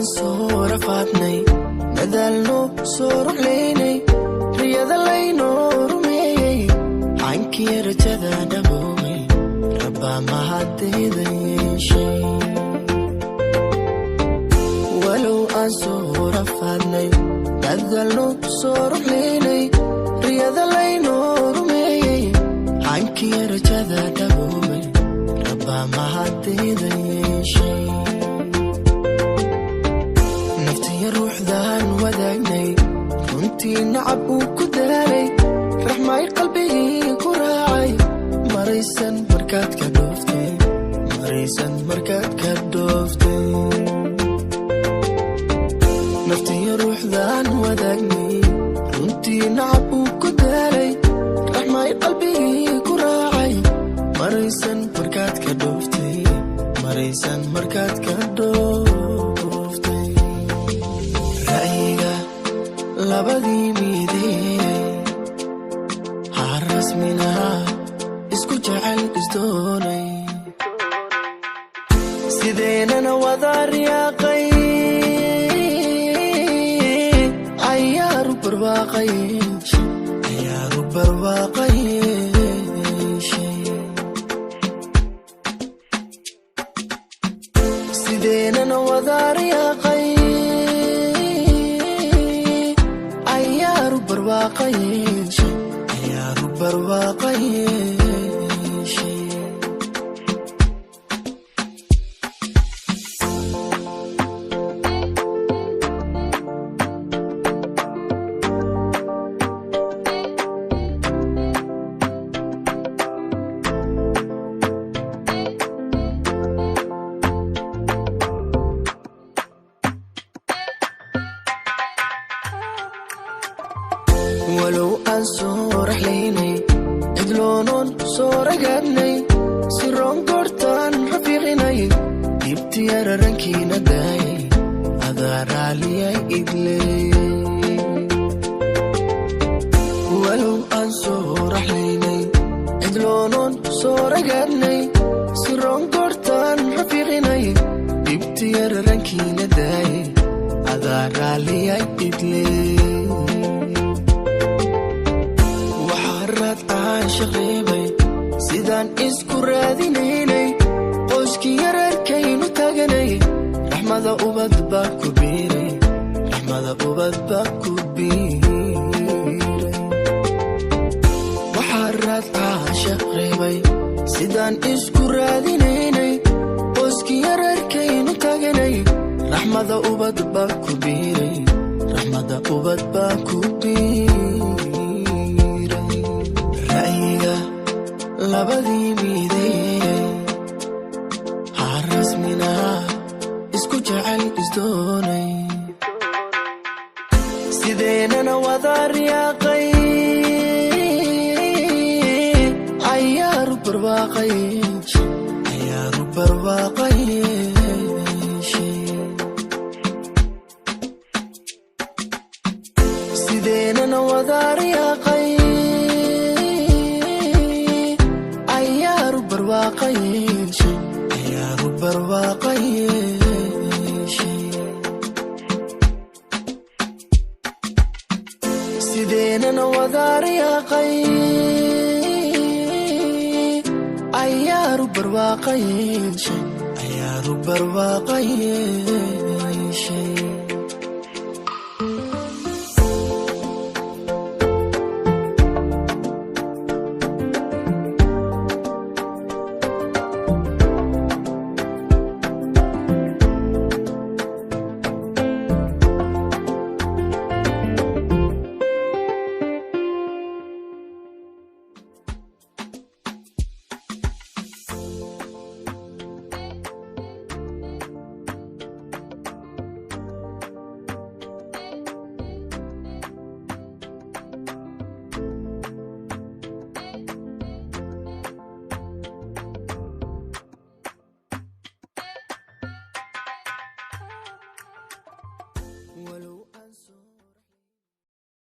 aan soo rafaadnay dadaalno soo ruxlaynay riyada laynoo rumeeyey xankii rajada dhaboobay rabbaa mahaddeeda yeeshay walow aan soo rafaadnay dadaalno soo ruxlaynay riyada laynoo rumeeyey xankii rajada dhaboobay rabbaa mahaddeeda yeeshay ruuxdaan wadaagnay runtii nacab uu ku daalay raxmay qalbigii ku raacay maraysan markaad ka dhooftay maraysan markaad ka dhooftay naftii ruuxdaan wadaagnay runtii nacab uu ku daalay raxmay qalbigii ku raacay maraysan markaad ka dhooftay maraysan markaad ka dhooftay labadii miidee harasminaha isku jecel isdoonay sideenana wada riyaaqay ayaaru barwaaqay sideenana wada riyaaqay ayaaru barwaaqayeeshe walow aan soo raxlaynay cidloonoon soo ragaadnay siroon goortaan rafiiqinay dibtiya rarankiina daayay adaa raaliyay idley walow aan soo raxlaynay cidloonoon soo ragaadnay siroon goortaan rafiiqinay dibtiya rarankiina daayay adaa raaliyay idley shaqeybay sidaan isku raadinaynay qoyskii yararkaynu taganay raxmada ubad baa ku biiray raxmada ubad baa ku biiray waxaa raad shaqeybay sidaan isku raadinaynay qoyskii yararkaynu taganay raxmada ubad baa ku biiray raxmada ubad baa ku biiray labadii miidee harasminaha isku jecel isdoonay sideenana wada riyaaqay ayaaru barwaaqayeeshe sideenana wada riyaaqay ayaaru barwaaqayeeshe sideenana wada riyaaqay ayaaru barwaaqayeeshe